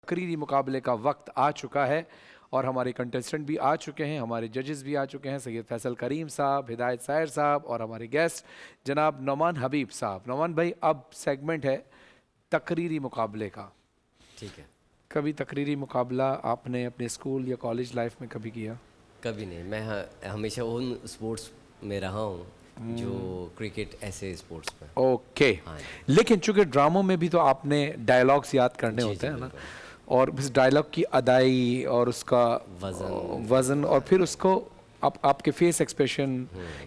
تقریری مقابلے کا وقت آ چکا ہے اور ہمارے کنٹیسٹنٹ بھی آ چکے ہیں, ہمارے ججز بھی آ چکے ہیں, سید فیصل کریم صاحب, ہدایت سائر صاحب اور ہمارے گیسٹ جناب نعمان حبیب صاحب. نعمان بھائی, اب سیگمنٹ ہے تقریری مقابلے کا. ٹھیک ہے. کبھی تقریری مقابلہ آپ نے اپنے اسکول یا کالج لائف میں کبھی کیا؟ کبھی نہیں. میں ہمیشہ ان اسپورٹس میں رہا ہوں جو کرکٹ ایسے اسپورٹس میں. اوکے. لیکن چونکہ ڈراموں میں بھی تو آپ نے ڈائلاگس یاد کرنے ہوتے ہیں نا, اور اس ڈائلاگ کی ادائی اور اس کا وزن اور پھر اس کو آپ کے فیس ایکسپریشن,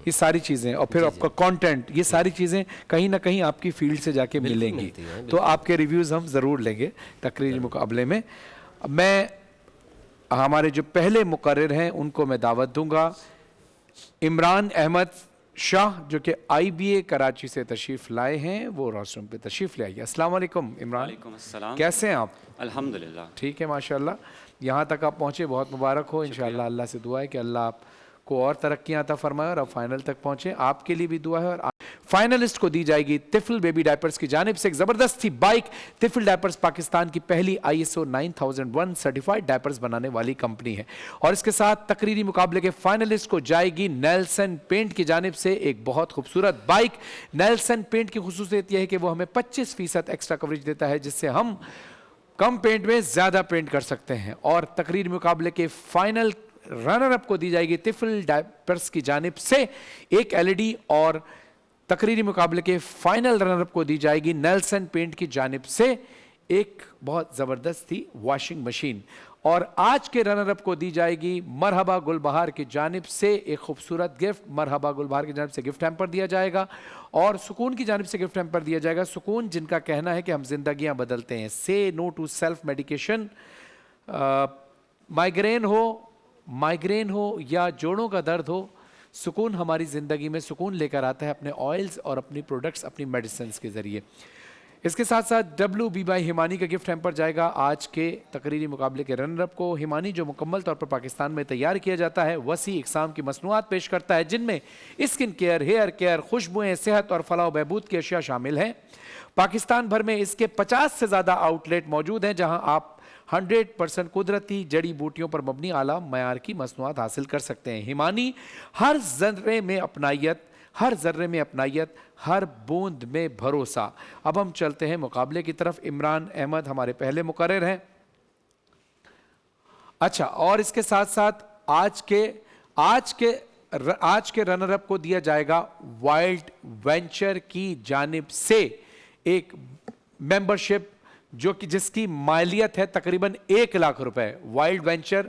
یہ ساری چیزیں, اور پھر آپ کا کانٹینٹ, یہ ساری چیزیں کہیں نہ کہیں آپ کی فیلڈ سے جا کے ملیں گی. تو آپ کے ریویوز ہم ضرور لیں گے تقریری مقابلے میں. میں ہمارے جو پہلے مقرر ہیں ان کو میں دعوت دوں گا. عمران احمد شاہ جو کہ آئی بی اے کراچی سے تشریف لائے ہیں, وہ روسٹروم پہ تشریف لے آئیے. السلام علیکم عمران. وعلیکم السلام. کیسے ہیں آپ؟ الحمدللہ ٹھیک ہے ماشاءاللہ. یہاں تک آپ پہنچے, بہت مبارک ہو. انشاءاللہ اللہ سے دعا ہے کہ اللہ آپ کو اور ترقیاں عطا فرمائے اور آپ فائنل تک پہنچے. آپ کے لیے بھی دعا ہے. اور فائنلسٹ کو دی جائے گی طفل بیبی ڈائپرز کی جانب سے ایک زبردست بائک. طفل ڈائپرز پاکستان کی پہلی ISO 9001 سرٹیفائڈ ڈائپرز بنانے والی کمپنی ہے. اور اس کے ساتھ تقریری مقابلے کے فائنلسٹ کو جائے گی نیلسن پینٹ کی جانب سے ایک بہت خوبصورت بائک. نیلسن پینٹ کی خصوصیت یہ ہے کہ وہ ہمیں 25% ایکسٹرا کوریج دیتا ہے, جس سے ہم کم پینٹ میں زیادہ پینٹ کر سکتے ہیں. اور تقریری مقابلے کے فائنل رنر اپ کو دی جائے گی طفل ڈائپرز کی جانب سے ایک LED, اور تقریری مقابلے کے فائنل رنر اپ کو دی جائے گی نیلسن پینٹ کی جانب سے ایک بہت زبردست واشنگ مشین. اور آج کے رنر اپ کو دی جائے گی مرحبا گل بہار کی جانب سے ایک خوبصورت گفٹ. مرحبا گل بہار کی جانب سے گفٹ ہیمپر دیا جائے گا, اور سکون کی جانب سے گفٹ ہیمپر دیا جائے گا. سکون جن کا کہنا ہے کہ ہم زندگیاں بدلتے ہیں. سے نو ٹو سیلف میڈیکیشن. مائیگرین ہو یا جوڑوں کا درد ہو, سکون ہماری زندگی میں سکون لے کر آتا ہے اپنے آئلز اور اپنی پروڈکٹس, اپنی میڈیسنز کے ذریعے. اس کے ساتھ ساتھ WB بائی ہمانی کا گفٹ ہیمپر جائے گا آج کے تقریری مقابلے کے رنر اپ کو. ہمانی جو مکمل طور پر پاکستان میں تیار کیا جاتا ہے, وسیع اقسام کی مصنوعات پیش کرتا ہے, جن میں اسکن کیئر, ہیئر کیئر, خوشبوئیں, صحت اور فلاح و بہبود کی اشیاء شامل ہیں. پاکستان بھر میں اس کے 50 سے زیادہ آؤٹ لیٹ موجود ہیں, جہاں آپ 100% قدرتی جڑی بوٹیوں پر مبنی اعلیٰ معیار کی مصنوعات حاصل کر سکتے ہیں. ہمانی ہر ذرے میں اپنائیت, ہر بوند میں بھروسہ. اب ہم چلتے ہیں مقابلے کی طرف. عمران احمد ہمارے پہلے مقرر ہیں. اچھا, اور اس کے ساتھ ساتھ آج کے رنر اپ کو دیا جائے گا وائلڈ وینچر کی جانب سے ایک ممبرشپ, جو کہ جس کی مالیت ہے تقریباً 1 لاکھ روپے. وائلڈ وینچر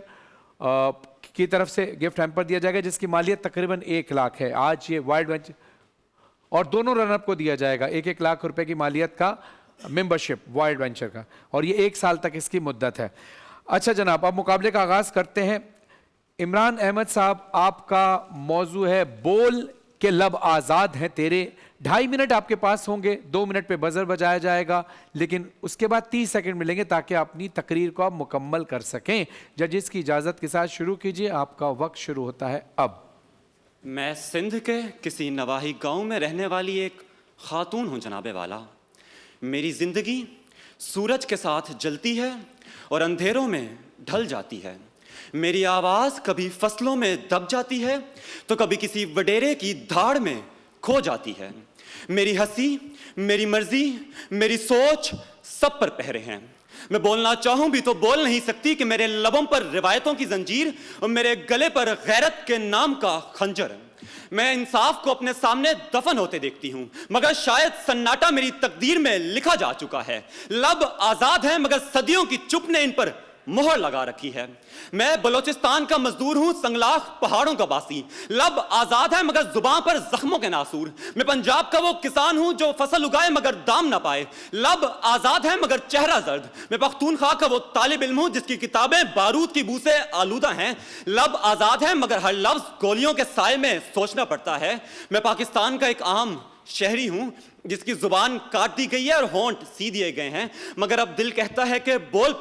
کی طرف سے گفٹ ہیمپر دیا جائے گا جس کی مالیت تقریباً 1 لاکھ ہے. آج یہ وائلڈ وینچر, اور دونوں رنر اپ کو دیا جائے گا 1 لاکھ روپے کی مالیت کا ممبرشپ وائلڈ وینچر کا, اور یہ 1 سال تک اس کی مدت ہے. اچھا جناب, اب مقابلے کا آغاز کرتے ہیں. عمران احمد صاحب, آپ کا موضوع ہے بول کے لب آزاد ہیں تیرے. 2.5 منٹ آپ کے پاس ہوں گے. 2 منٹ پہ بزر بجایا جائے گا, لیکن اس کے بعد 30 سیکنڈ ملیں گے تاکہ آپ اپنی تقریر کو آپ مکمل کر سکیں. ججز کی اجازت کے ساتھ شروع کیجئے, آپ کا وقت شروع ہوتا ہے اب. میں سندھ کے کسی نواحی گاؤں میں رہنے والی ایک خاتون ہوں جناب والا. میری زندگی سورج کے ساتھ جلتی ہے اور اندھیروں میں ڈھل جاتی ہے. میری آواز کبھی فصلوں میں دب جاتی ہے تو کبھی کسی وڈیرے کی دھاڑ میں کھو جاتی ہے. میری ہنسی, میری مرضی, میری سوچ سب پر پہرے ہیں. میں بولنا چاہوں بھی تو بول نہیں سکتی کہ میرے لبوں پر روایتوں کی زنجیر اور میرے گلے پر غیرت کے نام کا خنجر. میں انصاف کو اپنے سامنے دفن ہوتے دیکھتی ہوں, مگر شاید سناٹا میری تقدیر میں لکھا جا چکا ہے. لب آزاد ہیں مگر صدیوں کی چپ نے ان پر مہر لگا رکھی ہے. میں بلوچستان کا مزدور ہوں, سنگلاخ پہاڑوں کا باسی. لب آزاد ہے مگر زباں پر زخموں کے ناسور. میں پنجاب کا وہ کسان ہوں جو فصل اگائے مگر دام نہ پائے. لب آزاد ہے مگر چہرہ زرد. میں پختونخوا کا وہ طالب علم ہوں جس کی کتابیں بارود کی بو سے آلودہ ہیں. لب آزاد ہے مگر ہر لفظ گولیوں کے سائے میں سوچنا پڑتا ہے. میں پاکستان کا ایک عام شہری ہوں جس کی زبان کاٹ دی گئی ہے اور ہونٹ سی دیے گئے ہیں, مگر اب دل کہتا ہے کہ بول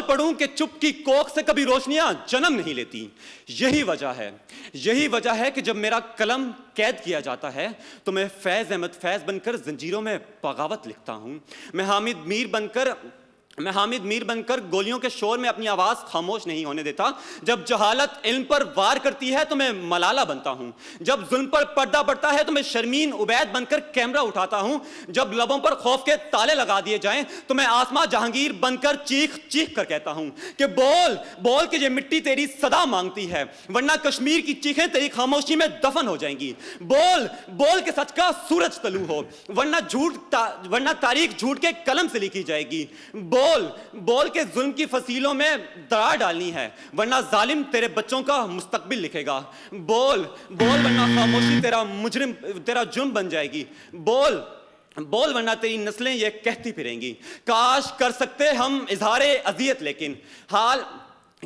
پڑوں کہ چپ کی کوکھ سے کبھی روشنیاں جنم نہیں لیتی. یہی وجہ ہے کہ جب میرا قلم قید کیا جاتا ہے تو میں فیض احمد فیض بن کر زنجیروں میں بغاوت لکھتا ہوں. میں حامد میر بن کر میں حامد میر بن کر گولیوں کے شور میں اپنی آواز خاموش نہیں ہونے دیتا. جب جہالت علم پر وار کرتی ہے تو میں ملالہ بنتا ہوں. جب ظلم پر پردہ پڑتا ہے تو میں شرمین عبید بن کر کیمرہ اٹھاتا ہوں. جب لبوں پر خوف کے تالے لگا دیے جائیں تو میں آسماں جہانگیر بن کر چیخ چیخ کر کہتا ہوں کہ بول بول کہ یہ مٹی تیری صدا مانگتی ہے, ورنہ کشمیر کی چیخیں تیری خاموشی میں دفن ہو جائیں گی. بول بول کہ سچ کا سورج طلوع ہو, ورنہ تاریخ جھوٹ کے قلم سے لکھی جائے گی. بول بول کے ظلم کی فصیلوں میں دراڑ ڈالنی ہے, ورنہ ظالم تیرے بچوں کا مستقبل لکھے گا. بول بول ورنہ خاموشی تیرا جرم بن جائے گی. بول بول ورنہ تیری نسلیں یہ کہتی پھریں گی کاش کر سکتے ہم اظہار اذیت, لیکن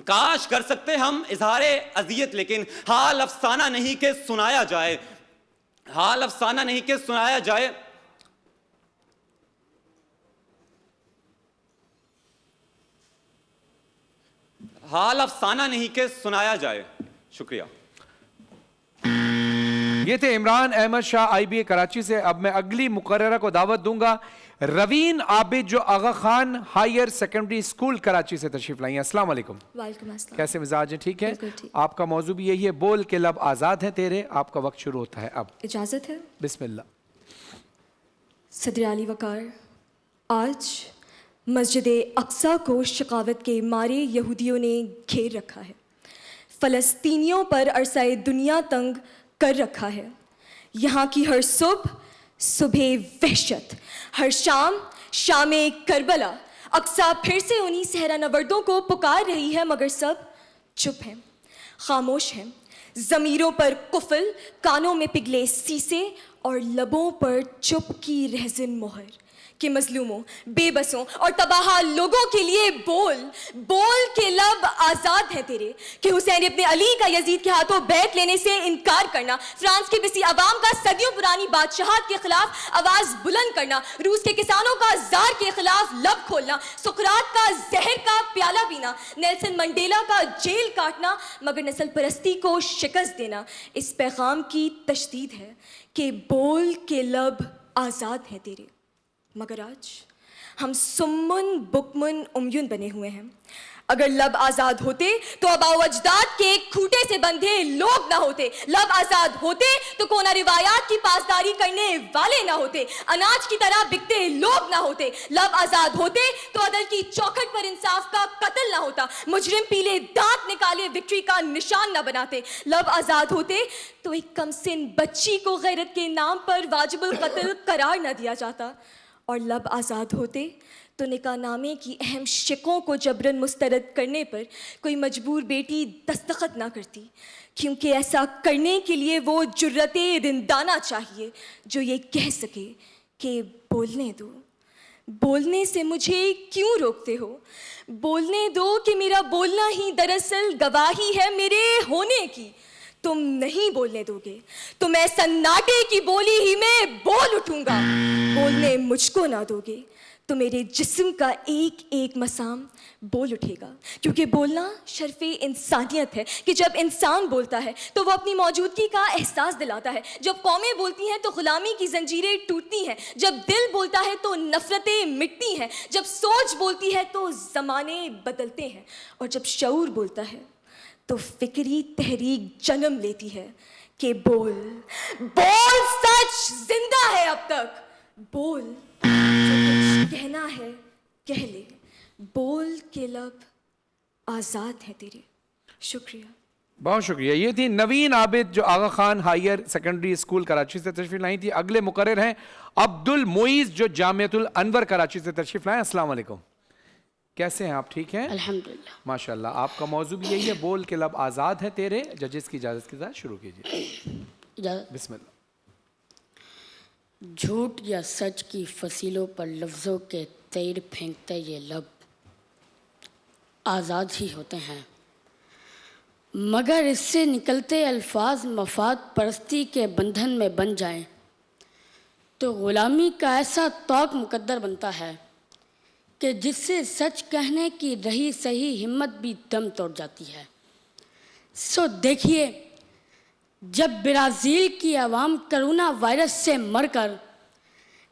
کاش کر سکتے ہم اظہار اذیت, لیکن حال افسانہ نہیں کہ سنایا جائے. حال افسانہ نہیں کہ سنایا جائے. حال افسانہ نہیں کہ سنایا جائے. شکریہ. یہ تھے عمران احمد شاہ آئی بی اے کراچی سے. اب میں اگلی مقررہ کو دعوت دوں گا روین عابد جو Aga Khan higher secondary school Karachi سے تشریف لائی ہیں. السلام علیکم. وعلیکم السلام. کیسے مزاج ہیں؟ ٹھیک ہے. بالکل ٹھیک. آپ کا موضوع بھی یہی ہے, بول کے لب آزاد ہیں تیرے. آپ کا وقت شروع ہوتا ہے اب. اجازت ہے؟ بسم اللہ. صدر علی وقار, آج مسجد اقصیٰ کو شقاوت کے مارے یہودیوں نے گھیر رکھا ہے, فلسطینیوں پر عرصۂ دنیا تنگ کر رکھا ہے. یہاں کی ہر صبح وحشت, ہر شام کربلا. اقصیٰ پھر سے انہی صحرا نوردوں کو پکار رہی ہے, مگر سب چپ ہیں, خاموش ہیں. ضمیروں پر قفل, کانوں میں پگھلے سیسے اور لبوں پر چپ کی رہزن مہر کہ مظلوموں, بے بسوں اور تباہ لوگوں کے لیے بول کے لب آزاد ہیں تیرے. کہ حسین ابن علی کا یزید کے ہاتھوں بیعت لینے سے انکار کرنا, فرانس کی بسی عوام کا صدیوں پرانی بادشاہت کے خلاف آواز بلند کرنا, روس کے کسانوں کا زار کے خلاف لب کھولنا, سقراط کا زہر کا پیالہ پینا, نیلسن منڈیلا کا جیل کاٹنا, مگر نسل پرستی کو شکست دینا. اس پیغام کی تشدید ہے کہ بول کے لب آزاد ہیں تیرے. مگر آج ہم سمن بکمن امیون بنے ہوئے ہیں. اگر لب آزاد ہوتے تو آباء و اجداد کے کھوٹے سے بندھے لوگ نہ ہوتے. لب آزاد ہوتے تو کونا روایات کی پاسداری کرنے والے نہ ہوتے. اناج کی طرح بکتے لوگ نہ ہوتے. لب آزاد ہوتے تو عدل کی چوکھٹ پر انصاف کا قتل نہ ہوتا. مجرم پیلے دانت نکالے وکٹری کا نشان نہ بناتے. لب آزاد ہوتے تو ایک کم سن بچی کو غیرت کے نام پر واجب القتل قرار نہ دیا جاتا. اور لب آزاد ہوتے تو نکاح نامے کی اہم شقوں کو جبراً مسترد کرنے پر کوئی مجبور بیٹی دستخط نہ کرتی, کیونکہ ایسا کرنے کے لیے وہ جرأت رندانہ چاہیے جو یہ کہہ سکے کہ بولنے دو. بولنے سے مجھے کیوں روکتے ہو؟ بولنے دو کہ میرا بولنا ہی دراصل گواہی ہے میرے ہونے کی. تم نہیں بولنے دو گے تو میں سناٹے کی بولی ہی میں بول اٹھوں گا. بولنے مجھ کو نہ دو گے تو میرے جسم کا ایک ایک مسام بول اٹھے گا. کیونکہ بولنا شرف انسانیت ہے کہ جب انسان بولتا ہے تو وہ اپنی موجودگی کا احساس دلاتا ہے. جب قومیں بولتی ہیں تو غلامی کی زنجیریں ٹوٹتی ہیں. جب دل بولتا ہے تو نفرتیں مٹتی ہیں. جب سوچ بولتی ہے تو زمانے بدلتے ہیں. اور جب شعور بولتا ہے تو فکری تحریک جنم لیتی ہے کہ بول سچ زندہ ہے اب تک. بول جو کچھ کہنا ہے کہہ لے. بول کے لب آزاد ہے تیرے. شکریہ. بہت شکریہ. یہ تھی نوین عابد جو Aga Khan higher secondary school Karachi سے تشریف لائی تھی. اگلے مقرر ہیں عبد المعیز جو جامعۃ الانور کراچی سے تشریف لائیں. السلام علیکم. کیسے ہیں آپ؟ ٹھیک ہیں الحمدللہ. ماشاء اللہ. آپ کا موضوع بھی یہی ہے, بول کے لب آزاد ہیں تیرے. ججز کی اجازت کے ساتھ شروع کیجیے. اجازت. بسم اللہ. جھوٹ یا سچ کی فصیلوں پر لفظوں کے تیر پھینکتے یہ لب آزاد ہی ہوتے ہیں, مگر اس سے نکلتے الفاظ مفاد پرستی کے بندھن میں بن جائیں تو غلامی کا ایسا طوق مقدر بنتا ہے کہ جس سے سچ کہنے کی رہی صحیح ہمت بھی دم توڑ جاتی ہے. سو دیکھیے, جب برازیل کی عوام کرونا وائرس سے مر کر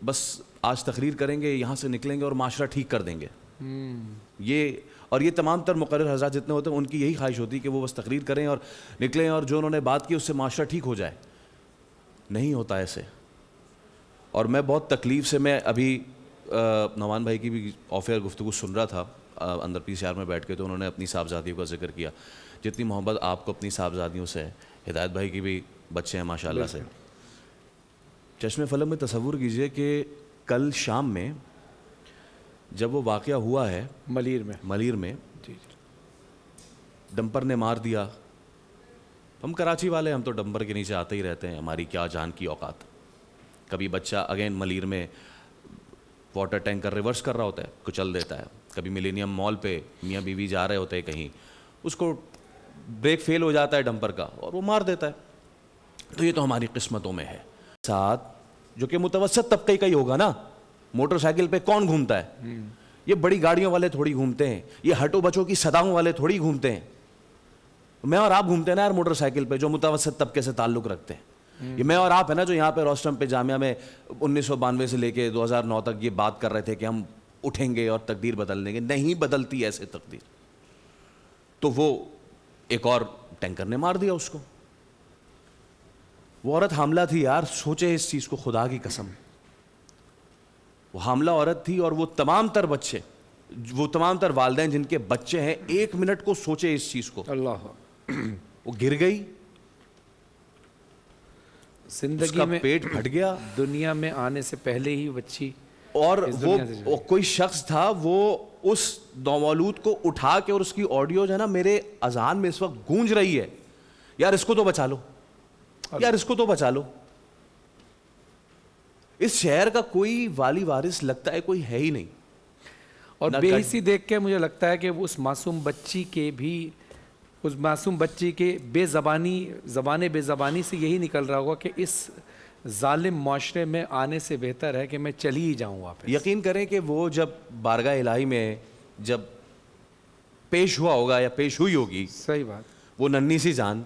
بس آج تقریر کریں گے, یہاں سے نکلیں گے اور معاشرہ ٹھیک کر دیں گے. یہ تمام تر مقرر حضرات جتنے ہوتے ہیں ان کی یہی خواہش ہوتی ہے کہ وہ بس تقریر کریں اور نکلیں اور جو انہوں نے بات کی اس سے معاشرہ ٹھیک ہو جائے. نہیں ہوتا ایسے. اور میں بہت تکلیف سے, میں ابھی نعمان بھائی کی بھی آف ایئر گفتگو سن رہا تھا اندر PCR میں بیٹھ کے, تو انہوں نے اپنی صاحبزادیوں کا ذکر کیا. جتنی محبت آپ کو اپنی صاحبزادیوں سے ہے, ہدایت بھائی کی بھی بچے ہیں ماشاء اللہ سے. چشم فلک میں تصور کیجئے کہ کل شام میں جب وہ واقعہ ہوا ہے ملیر میں, ڈمپر نے مار دیا. ہم کراچی والے, ہم تو ڈمپر کے نیچے آتے ہی رہتے ہیں, ہماری کیا جان کی اوقات. کبھی بچہ اگین ملیر میں واٹر ٹینکر ریورس کر رہا ہوتا ہے, کچل دیتا ہے. کبھی ملینیم مال پہ میاں بیوی جا رہے ہوتے ہیں کہیں, اس کو بریک فیل ہو جاتا ہے ڈمپر کا اور وہ مار دیتا ہے. تو یہ تو ہماری قسمتوں میں ہے. ساتھ جو کہ متوسط طبقے کا ہی ہوگا نا, موٹر سائیکل پہ کون گھومتا ہے؟ یہ بڑی گاڑیوں والے تھوڑی گھومتے ہیں, یہ ہٹو بچوں کی صداؤں والے تھوڑی گھومتے ہیں. میں اور آپ گھومتے ہیں نا یار موٹر سائیکل پہ, جو متوسط طبقے سے تعلق رکھتے ہیں. یہ میں اور آپ ہے نا جو یہاں پہ روسٹم پہ جامعہ میں 1992 سے لے کے 2009 تک یہ بات کر رہے تھے کہ ہم اٹھیں گے اور تقدیر بدل دیں گے. نہیں بدلتی ایسے تقدیر. تو وہ ایک اور ٹینکر نے مار دیا اس کو. وہ عورت حاملہ تھی یار, سوچے اس چیز کو, خدا کی قسم. وہ حاملہ عورت تھی اور وہ تمام تر بچے, وہ تمام تر والدین جن کے بچے ہیں, 1 منٹ کو سوچے اس چیز کو. اللہ, وہ گر گئی, زندگی میں پیٹ پھٹ گیا, دنیا میں آنے سے پہلے ہی بچی. اور وہ کوئی شخص تھا, وہ اس نومولود کو اٹھا کے, اور اس کی آڈیو جو ہے نا میرے اذان میں اس وقت گونج رہی ہے, یار اس کو تو بچا لو, یار اس کو تو بچا لو. اس شہر کا کوئی والی وارث لگتا ہے کوئی ہے ہی نہیں. اور بے حسی دیکھ کے مجھے لگتا ہے کہ اس معصوم بچی کے بھی, اس معصوم بچی کے زبان بے زبانی سے یہی نکل رہا ہوگا کہ اس ظالم معاشرے میں آنے سے بہتر ہے کہ میں چلی ہی جاؤں واپس. یقین کریں کہ وہ جب بارگاہ الہی میں جب پیش ہوا ہوگا یا پیش ہوئی ہوگی, صحیح بات, وہ ننھی سی جان,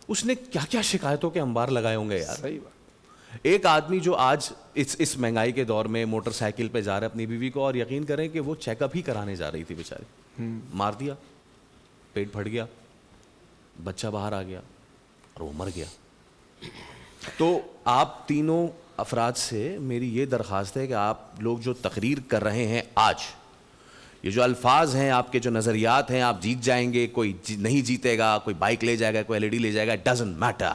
اس نے کیا کیا شکایتوں کے انبار لگائے ہوں گے یار. صحیح بات. ایک آدمی جو آج اس مہنگائی کے دور میں موٹر سائیکل پہ جا رہا ہے اپنی بیوی کو, اور یقین کریں کہ وہ چیک اپ ہی کرانے جا رہی تھی بیچاری, مار دیا, پیٹ پھٹ گیا, بچہ باہر آ گیا اور وہ مر گیا. تو آپ تینوں افراد سے میری یہ درخواست ہے کہ آپ لوگ جو تقریر کر رہے ہیں آج, یہ جو الفاظ ہیں, آپ کے جو نظریات ہیں, آپ جیت جائیں گے, کوئی نہیں جیتے گا, کوئی بائک لے جائے گا, کوئی LED لے جائے گا, it doesn't matter.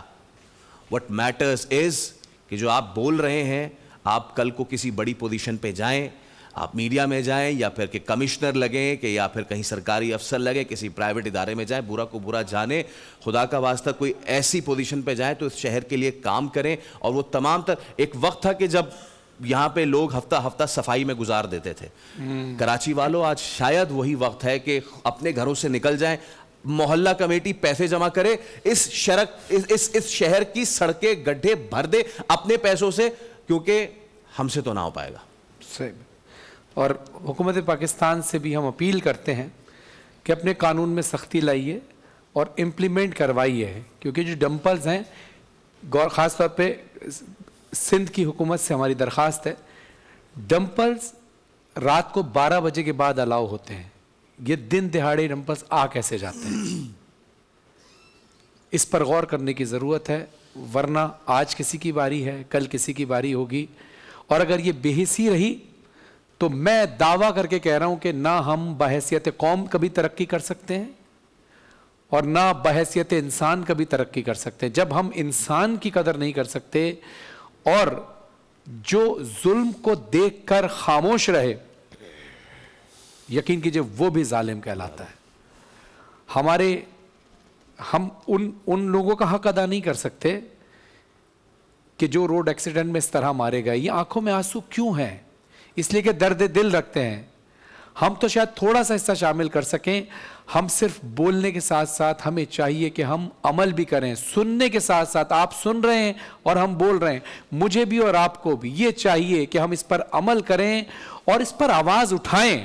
What matters is کہ جو آپ بول رہے ہیں, آپ کل کو کسی بڑی پوزیشن پہ جائیں, آپ میڈیا میں جائیں, یا پھر کہ کمشنر لگیں, کہ یا پھر کہیں سرکاری افسر لگیں, کسی پرائیویٹ ادارے میں جائیں, برا کو برا جانیں, خدا کا واسطہ کوئی ایسی پوزیشن پہ جائیں تو اس شہر کے لیے کام کریں. اور وہ تمام تر, ایک وقت تھا کہ جب یہاں پہ لوگ ہفتہ ہفتہ صفائی میں گزار دیتے تھے. کراچی والوں, آج شاید وہی وقت ہے کہ اپنے گھروں سے نکل جائیں, محلہ کمیٹی پیسے جمع کرے, اس شہر کی سڑکیں گڈھے بھر دے اپنے پیسوں سے, کیونکہ ہم سے تو نہ ہو پائے گا. صحیح. اور حکومت پاکستان سے بھی ہم اپیل کرتے ہیں کہ اپنے قانون میں سختی لائیے اور امپلیمنٹ کروائیے, کیونکہ جو ڈمپرز ہیں, خاص طور پہ سندھ کی حکومت سے ہماری درخواست ہے, ڈمپرز رات کو 12 بجے کے بعد الاؤ ہوتے ہیں. یہ دن دہاڑے ڈمپرز آ کیسے جاتے ہیں؟ اس پر غور کرنے کی ضرورت ہے, ورنہ آج کسی کی باری ہے, کل کسی کی باری ہوگی. اور اگر یہ بے حسی رہی تو میں دعویٰ کر کے کہہ رہا ہوں کہ نہ ہم بحیثیت قوم کبھی ترقی کر سکتے ہیں اور نہ بحیثیت انسان کبھی ترقی کر سکتے ہیں. جب ہم انسان کی قدر نہیں کر سکتے اور جو ظلم کو دیکھ کر خاموش رہے, یقین کیجئے وہ بھی ظالم کہلاتا ہے. ہم ان لوگوں کا حق ادا نہیں کر سکتے کہ جو روڈ ایکسیڈنٹ میں اس طرح مارے گئے. یہ آنکھوں میں آنسو کیوں ہیں؟ اس لیے کہ درد دل رکھتے ہیں. ہم تو شاید تھوڑا سا حصہ شامل کر سکیں. ہم صرف بولنے کے ساتھ ساتھ ہمیں چاہیے کہ ہم عمل بھی کریں. سننے کے ساتھ ساتھ, آپ سن رہے ہیں اور ہم بول رہے ہیں, مجھے بھی اور آپ کو بھی یہ چاہیے کہ ہم اس پر عمل کریں اور اس پر آواز اٹھائیں.